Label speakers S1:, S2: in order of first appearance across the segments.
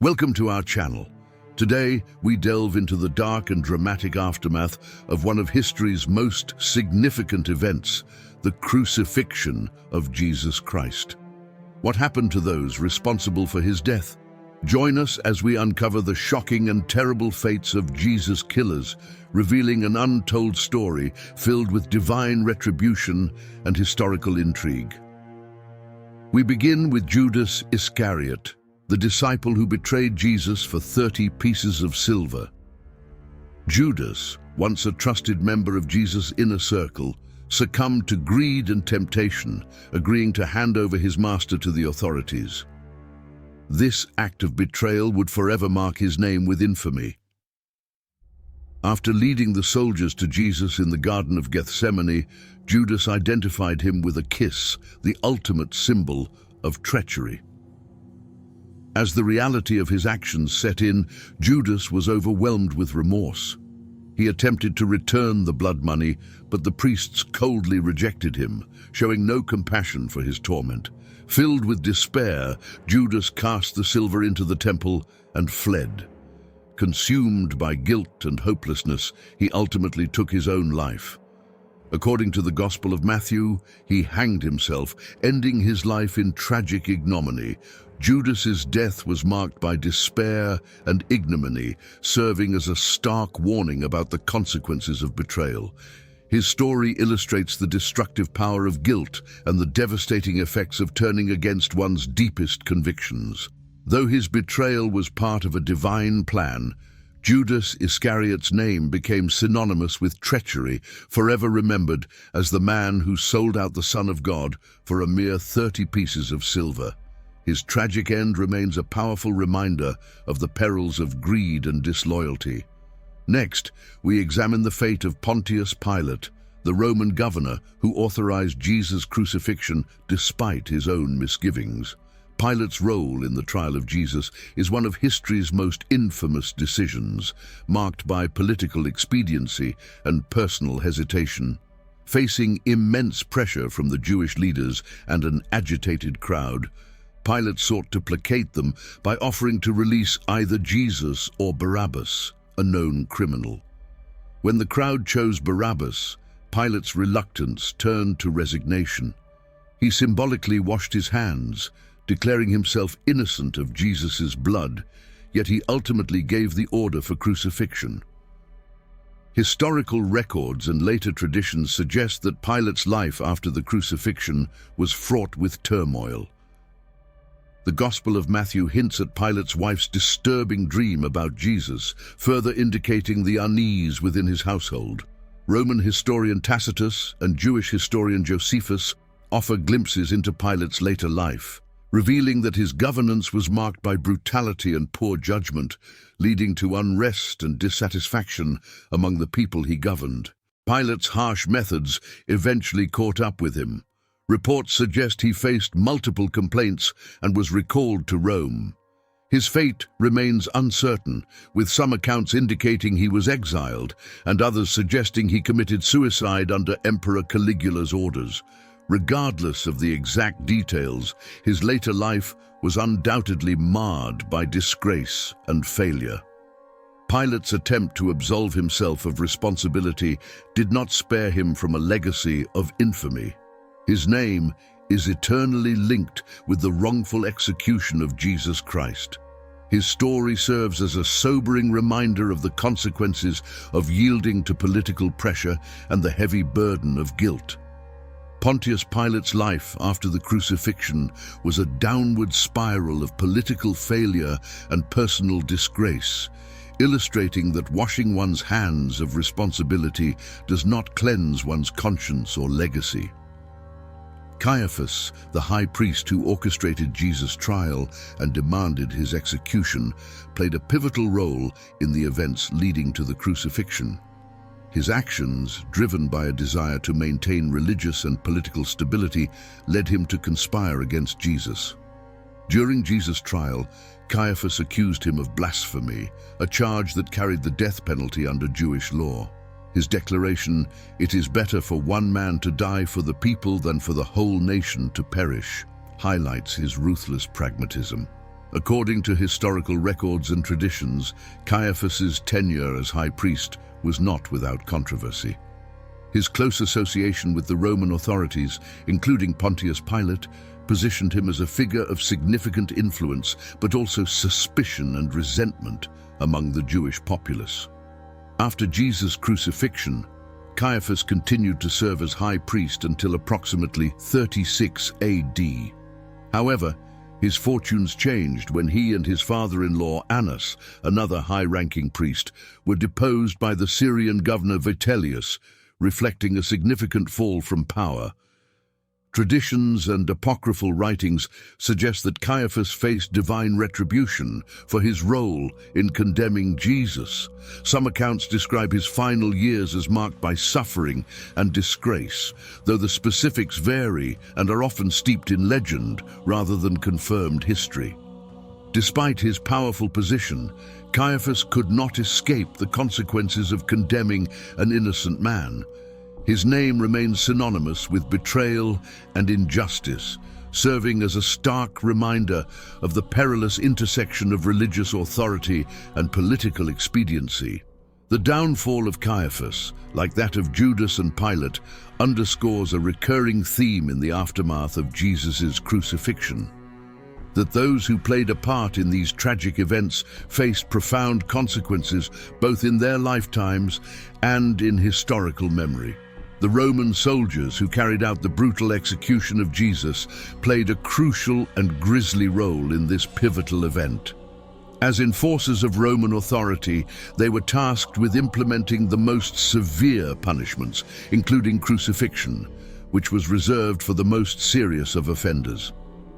S1: Welcome to our channel. Today, we delve into the dark and dramatic aftermath of one of history's most significant events, the crucifixion of Jesus Christ. What happened to those responsible for his death? Join us as we uncover the shocking and terrible fates of Jesus' killers, revealing an untold story filled with divine retribution and historical intrigue. We begin with Judas Iscariot, the disciple who betrayed Jesus for 30 pieces of silver. Judas, once a trusted member of Jesus' inner circle, succumbed to greed and temptation, agreeing to hand over his master to the authorities. This act of betrayal would forever mark his name with infamy. After leading the soldiers to Jesus in the Garden of Gethsemane, Judas identified him with a kiss, the ultimate symbol of treachery. As the reality of his actions set in, Judas was overwhelmed with remorse. He attempted to return the blood money, but the priests coldly rejected him, showing no compassion for his torment. Filled with despair, Judas cast the silver into the temple and fled. Consumed by guilt and hopelessness, he ultimately took his own life. According to the Gospel of Matthew, he hanged himself, ending his life in tragic ignominy. Judas's death was marked by despair and ignominy, serving as a stark warning about the consequences of betrayal. His story illustrates the destructive power of guilt and the devastating effects of turning against one's deepest convictions. Though his betrayal was part of a divine plan, Judas Iscariot's name became synonymous with treachery, forever remembered as the man who sold out the Son of God for a mere 30 pieces of silver. His tragic end remains a powerful reminder of the perils of greed and disloyalty. Next, we examine the fate of Pontius Pilate, the Roman governor who authorized Jesus' crucifixion despite his own misgivings. Pilate's role in the trial of Jesus is one of history's most infamous decisions, marked by political expediency and personal hesitation. Facing immense pressure from the Jewish leaders and an agitated crowd, Pilate sought to placate them by offering to release either Jesus or Barabbas, a known criminal. When the crowd chose Barabbas, Pilate's reluctance turned to resignation. He symbolically washed his hands, declaring himself innocent of Jesus' blood, yet he ultimately gave the order for crucifixion. Historical records and later traditions suggest that Pilate's life after the crucifixion was fraught with turmoil. The Gospel of Matthew hints at Pilate's wife's disturbing dream about Jesus, further indicating the unease within his household. Roman historian Tacitus and Jewish historian Josephus offer glimpses into Pilate's later life, revealing that his governance was marked by brutality and poor judgment, leading to unrest and dissatisfaction among the people he governed. Pilate's harsh methods eventually caught up with him. Reports suggest he faced multiple complaints and was recalled to Rome. His fate remains uncertain, with some accounts indicating he was exiled and others suggesting he committed suicide under Emperor Caligula's orders. Regardless of the exact details, his later life was undoubtedly marred by disgrace and failure. Pilate's attempt to absolve himself of responsibility did not spare him from a legacy of infamy. His name is eternally linked with the wrongful execution of Jesus Christ. His story serves as a sobering reminder of the consequences of yielding to political pressure and the heavy burden of guilt. Pontius Pilate's life after the crucifixion was a downward spiral of political failure and personal disgrace, illustrating that washing one's hands of responsibility does not cleanse one's conscience or legacy. Caiaphas, the high priest who orchestrated Jesus' trial and demanded his execution, played a pivotal role in the events leading to the crucifixion. His actions, driven by a desire to maintain religious and political stability, led him to conspire against Jesus. During Jesus' trial, Caiaphas accused him of blasphemy, a charge that carried the death penalty under Jewish law. His declaration, "It is better for one man to die for the people than for the whole nation to perish," highlights his ruthless pragmatism. According to historical records and traditions, Caiaphas's tenure as high priest was not without controversy. His close association with the Roman authorities, including Pontius Pilate, positioned him as a figure of significant influence, but also suspicion and resentment among the Jewish populace. After Jesus' crucifixion, Caiaphas continued to serve as high priest until approximately 36 AD. However, his fortunes changed when he and his father-in-law Annas, another high-ranking priest, were deposed by the Syrian governor Vitellius, reflecting a significant fall from power. Traditions and apocryphal writings suggest that Caiaphas faced divine retribution for his role in condemning Jesus. Some accounts describe his final years as marked by suffering and disgrace, though the specifics vary and are often steeped in legend rather than confirmed history. Despite his powerful position, Caiaphas could not escape the consequences of condemning an innocent man. His name remains synonymous with betrayal and injustice, serving as a stark reminder of the perilous intersection of religious authority and political expediency. The downfall of Caiaphas, like that of Judas and Pilate, underscores a recurring theme in the aftermath of Jesus' crucifixion: that those who played a part in these tragic events faced profound consequences both in their lifetimes and in historical memory. The Roman soldiers who carried out the brutal execution of Jesus played a crucial and grisly role in this pivotal event. As enforcers of Roman authority, they were tasked with implementing the most severe punishments, including crucifixion, which was reserved for the most serious of offenders.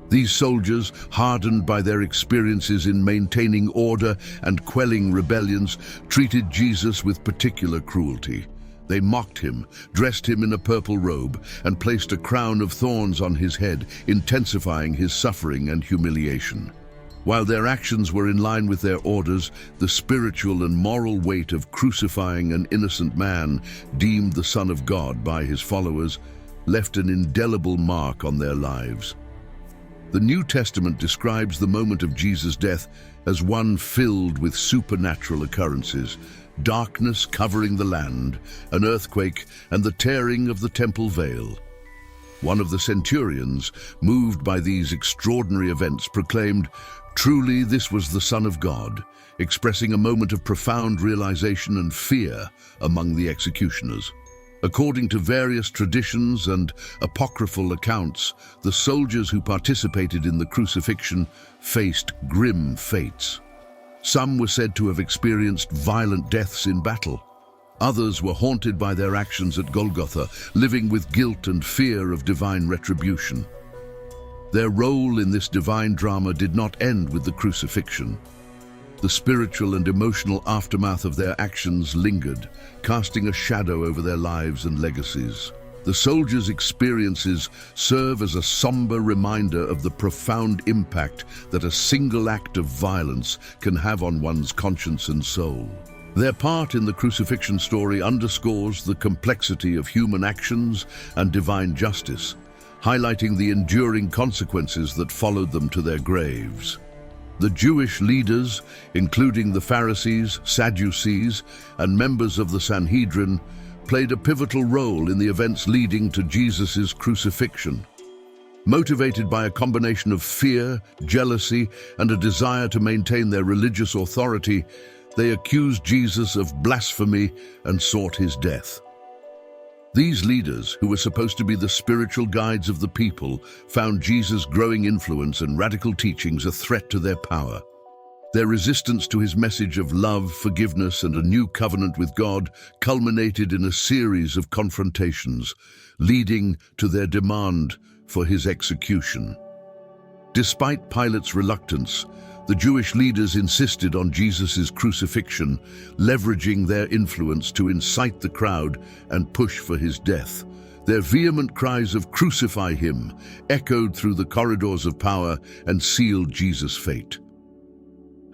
S1: These soldiers, hardened by their experiences in maintaining order and quelling rebellions, treated Jesus with particular cruelty. They mocked him, dressed him in a purple robe, and placed a crown of thorns on his head, intensifying his suffering and humiliation. While their actions were in line with their orders, the spiritual and moral weight of crucifying an innocent man, deemed the Son of God by his followers, left an indelible mark on their lives. The New Testament describes the moment of Jesus' death as one filled with supernatural occurrences: darkness covering the land, an earthquake, and the tearing of the temple veil. One of the centurions, moved by these extraordinary events, proclaimed, "Truly this was the Son of God," expressing a moment of profound realization and fear among the executioners. According to various traditions and apocryphal accounts, the soldiers who participated in the crucifixion faced grim fates. Some were said to have experienced violent deaths in battle. Others were haunted by their actions at Golgotha, living with guilt and fear of divine retribution. Their role in this divine drama did not end with the crucifixion. The spiritual and emotional aftermath of their actions lingered, casting a shadow over their lives and legacies. The soldiers' experiences serve as a somber reminder of the profound impact that a single act of violence can have on one's conscience and soul. Their part in the crucifixion story underscores the complexity of human actions and divine justice, highlighting the enduring consequences that followed them to their graves. The Jewish leaders, including the Pharisees, Sadducees, and members of the Sanhedrin, played a pivotal role in the events leading to Jesus' crucifixion. Motivated by a combination of fear, jealousy, and a desire to maintain their religious authority, they accused Jesus of blasphemy and sought his death. These leaders, who were supposed to be the spiritual guides of the people, found Jesus' growing influence and radical teachings a threat to their power. Their resistance to his message of love, forgiveness, and a new covenant with God culminated in a series of confrontations, leading to their demand for his execution. Despite Pilate's reluctance, the Jewish leaders insisted on Jesus' crucifixion, leveraging their influence to incite the crowd and push for his death. Their vehement cries of "Crucify him" echoed through the corridors of power and sealed Jesus' fate.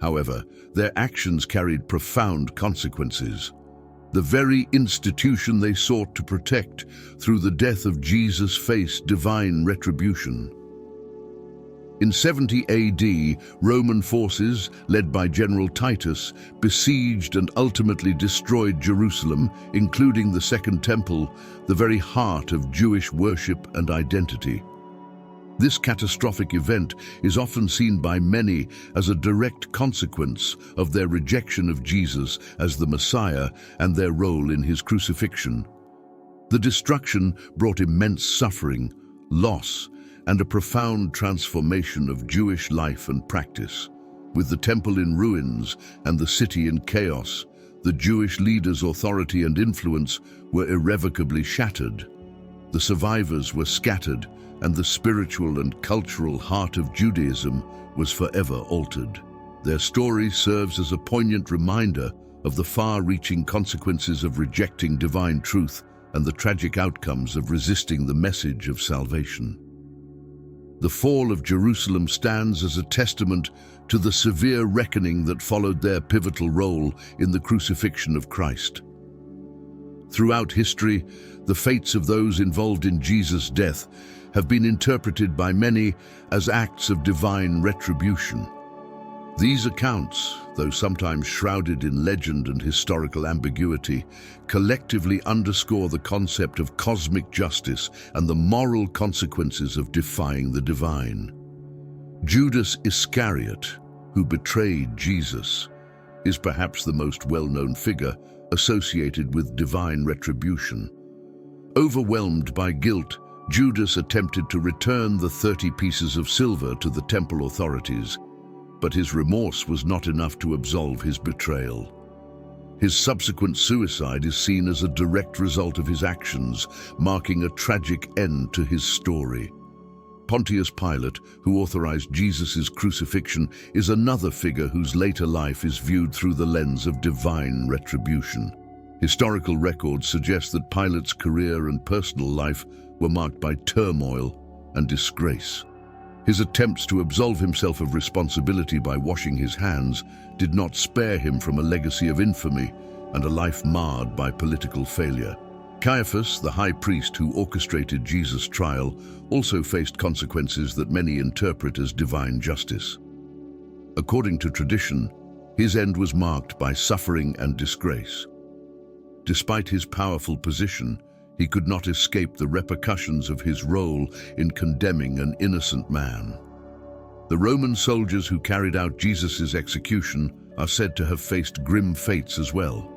S1: However, their actions carried profound consequences. The very institution they sought to protect through the death of Jesus faced divine retribution. In 70 AD, Roman forces, led by General Titus, besieged and ultimately destroyed Jerusalem, including the Second Temple, the very heart of Jewish worship and identity. This catastrophic event is often seen by many as a direct consequence of their rejection of Jesus as the Messiah and their role in his crucifixion. The destruction brought immense suffering, loss, and a profound transformation of Jewish life and practice. With the temple in ruins and the city in chaos, the Jewish leaders' authority and influence were irrevocably shattered. The survivors were scattered, and the spiritual and cultural heart of Judaism was forever altered. Their story serves as a poignant reminder of the far-reaching consequences of rejecting divine truth and the tragic outcomes of resisting the message of salvation. The fall of Jerusalem stands as a testament to the severe reckoning that followed their pivotal role in the crucifixion of Christ. Throughout history, the fates of those involved in Jesus' death have been interpreted by many as acts of divine retribution. These accounts, though sometimes shrouded in legend and historical ambiguity, collectively underscore the concept of cosmic justice and the moral consequences of defying the divine. Judas Iscariot, who betrayed Jesus, is perhaps the most well-known figure associated with divine retribution. Absolved by guilt, Judas attempted to return the 30 pieces of silver to the temple authorities, but his remorse was not enough to absolve his betrayal. His subsequent suicide is seen as a direct result of his actions, marking a tragic end to his story. Pontius Pilate, who authorized Jesus' crucifixion, is another figure whose later life is viewed through the lens of divine retribution. Historical records suggest that Pilate's career and personal life were marked by turmoil and disgrace. His attempts to absolve himself of responsibility by washing his hands did not spare him from a legacy of infamy and a life marred by political failure. Caiaphas, the high priest who orchestrated Jesus' trial, also faced consequences that many interpret as divine justice. According to tradition, his end was marked by suffering and disgrace. Despite his powerful position, he could not escape the repercussions of his role in condemning an innocent man. The Roman soldiers who carried out Jesus' execution are said to have faced grim fates as well.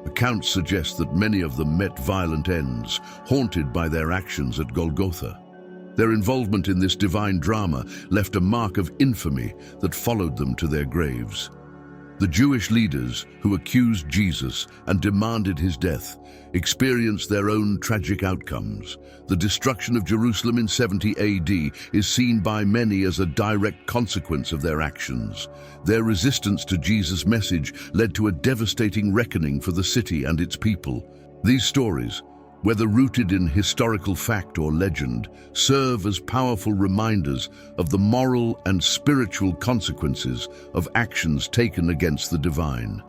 S1: Accounts suggest that many of them met violent ends, haunted by their actions at Golgotha. Their involvement in this divine drama left a mark of infamy that followed them to their graves. The Jewish leaders who accused Jesus and demanded his death experienced their own tragic outcomes. The destruction of Jerusalem in 70 AD is seen by many as a direct consequence of their actions. Their resistance to Jesus' message led to a devastating reckoning for the city and its people. These stories, whether rooted in historical fact or legend, serve as powerful reminders of the moral and spiritual consequences of actions taken against the divine.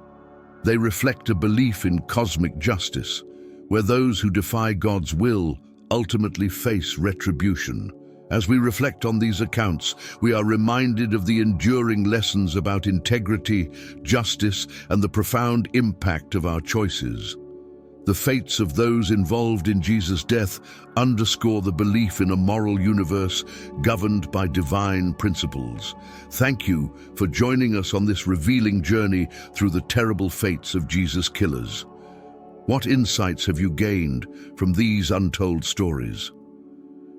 S1: They reflect a belief in cosmic justice, where those who defy God's will ultimately face retribution. As we reflect on these accounts, we are reminded of the enduring lessons about integrity, justice, and the profound impact of our choices. The fates of those involved in Jesus' death underscore the belief in a moral universe governed by divine principles. Thank you for joining us on this revealing journey through the terrible fates of Jesus' killers. What insights have you gained from these untold stories?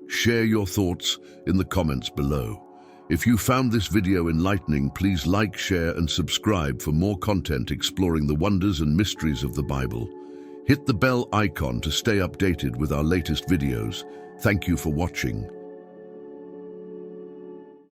S1: Share your thoughts in the comments below. If you found this video enlightening, please like, share, and subscribe for more content exploring the wonders and mysteries of the Bible. Hit the bell icon to stay updated with our latest videos. Thank you for watching.